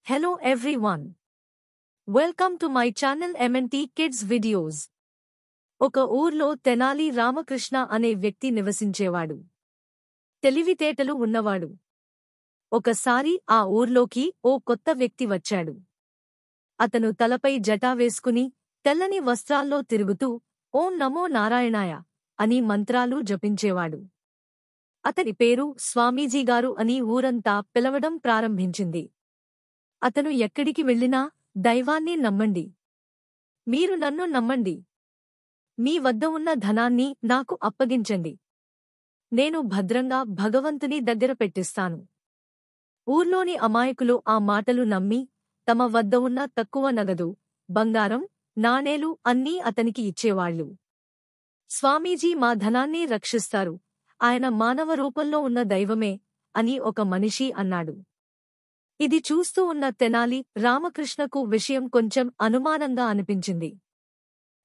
Hello everyone. Welcome to my channel MNT Kids Videos. ఒక ఊర్లో తెనాలి రామకృష్ణ అనే వ్యక్తి నివసించేవాడు. తెలివితేటలు ఉన్నవాడు. ఒకసారి ఆ ఊర్లోకి ఓ కొత్త వ్యక్తి వచ్చాడు. అతను తలపై జటా వేసుకుని తెల్లని వస్త్రాల్లో తిరుగుతూ ఓం నమో నారాయణాయ అని మంత్రాలు జపించేవాడు. అతని పేరు స్వామీజీగారు అని ఊరంతా పిలవడం ప్రారంభించింది. అతను ఎక్కడికి వెళ్ళినా దైవాన్ని నమ్మండి. మీరు నన్ను నమ్మండి. మీ వద్ద ఉన్న ధనాన్ని నాకు అప్పగించండి. నేను భద్రంగా భగవంతుని దగ్గర పెట్టిస్తాను. ఊర్లోని అమాయకులు ఆ మాటలు నమ్మి తమ వద్ద ఉన్న తక్కువ నగదు, బంగారం, నాణేలు అన్నీ అతనికి ఇచ్చేవాళ్లు. స్వామీజీ మా ధనాన్ని రక్షిస్తారు, ఆయన మానవ రూపంలో ఉన్న దైవమే అని ఒక మనిషి అన్నాడు. ఇది చూస్తూ ఉన్న తెనాలి రామకృష్ణకు విషయం కొంచెం అనుమానంగా అనిపించింది.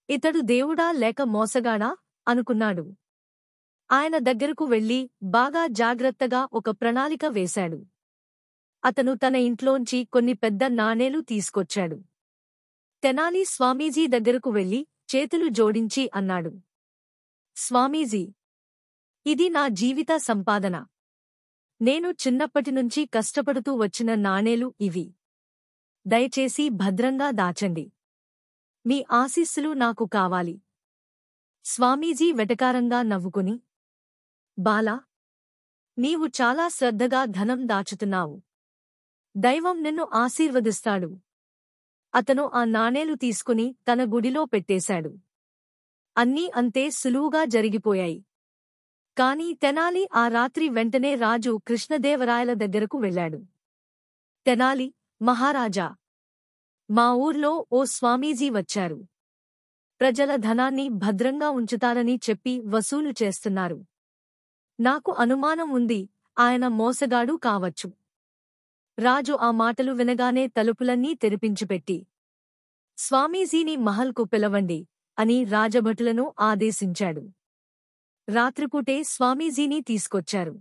ఇతడు దేవుడా లేక మోసగాడా అనుకున్నాడు. ఆయన దగ్గరకు వెళ్లి బాగా జాగ్రత్తగా ఒక ప్రణాళిక వేశాడు. అతను తన ఇంట్లోంచి కొన్ని పెద్ద నాణేలు తీసుకొచ్చాడు. తెనాలి స్వామీజీ దగ్గరకు వెళ్లి చేతులు జోడించి అన్నాడు, స్వామీజీ, ఇది నా జీవిత సంపాదన. నేను చిన్నప్పటినుంచి కష్టపడుతూ వచ్చిన నాణేలు ఇవి. దయచేసి భద్రంగా దాచండి. మీ ఆశీస్సులు నాకు కావాలి. స్వామీజీ వెటకారంగా నవ్వుకుని, బాలా, నీవు చాలా శ్రద్ధగా ధనం దాచుతున్నావు. దైవం నిన్ను ఆశీర్వదిస్తాడు. అతను ఆ నాణేలు తీసుకుని తన గుడిలో పెట్టేశాడు. అన్నీ అంతే సులువుగా జరిగిపోయాయి. కాని తెనాలి ఆ రాత్రి వెంటనే రాజు కృష్ణదేవరాయల దగ్గరకు వెళ్ళాడు. తెనాలి, మహారాజా, మా ఊర్లో ఓ స్వామీజీ వచ్చారు. ప్రజల ధనాన్ని భద్రంగా ఉంచుతారని చెప్పి వసూలు చేస్తున్నారు. నాకు అనుమానం ఉంది, ఆయన మోసగాడు కావచ్చు. రాజు ఆ మాటలు వినగానే తలుపులన్నీ తెరిపించిపెట్టి, స్వామీజీని మహల్కు పిలవండి అని రాజభటులను ఆదేశించాడు. రాత్రిపూటే స్వామీజీని తీసుకొచ్చారు.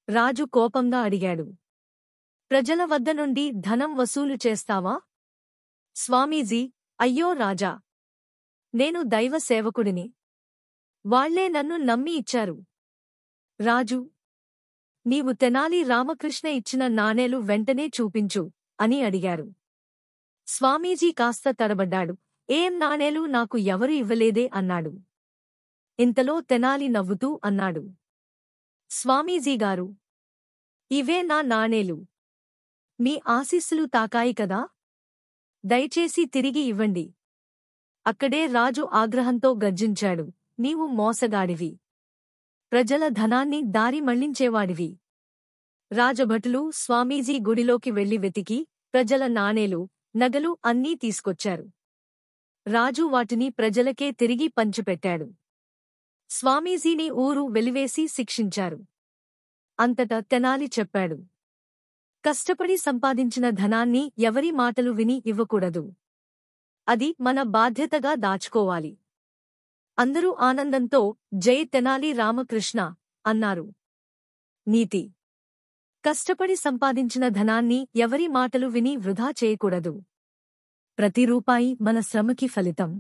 రాజు కోపంగా అడిగాడు, ప్రజల వద్ద నుండి ధనం వసూలు చేస్తావా? స్వామీజీ, అయ్యో రాజా, నేను దైవ సేవకుడిని. వాళ్లే నన్ను నమ్మి ఇచ్చారు. రాజు, నీవు తెనాలి రామకృష్ణ ఇచ్చిన నాణేలు వెంటనే చూపించు అని అడిగారు. స్వామీజీ కాస్త తడబడ్డాడు. ఏం నాణేలు నాకు ఎవరు ఇవ్వలేదే అన్నాడు. ఇంతలో తెనాలి నవ్వుతూ అన్నాడు, స్వామీజీగారు, ఇవే నా నాణేలు. మీ ఆశీస్సులు తాకాయి కదా, దయచేసి తిరిగి ఇవ్వండి. అక్కడే రాజు ఆగ్రహంతో గర్జించాడు, నీవు మోసగాడివి. ప్రజల ధనాన్ని దారి మళ్లించేవాడివి. రాజభటులు స్వామీజీ గుడిలోకి వెళ్లి వెతికి ప్రజల నాణేలు, నగలు అన్నీ తీసుకొచ్చారు. రాజు వాటిని ప్రజలకే తిరిగి పంచిపెట్టాడు. స్వామీజీని ఊరు వెలివేసి శిక్షించారు. అంతటా తెనాలి చెప్పాడు, కష్టపడి సంపాదించిన ధనాన్ని ఎవరి మాటలు విని ఇవ్వకూడదు. అది మన బాధ్యతగా దాచుకోవాలి. అందరూ ఆనందంతో జై తెనాలి రామకృష్ణ అన్నారు. నీతి: కష్టపడి సంపాదించిన ధనాన్ని ఎవరి మాటలు విని వృధా చేయకూడదు. ప్రతి రూపాయి మన శ్రమకి ఫలితం.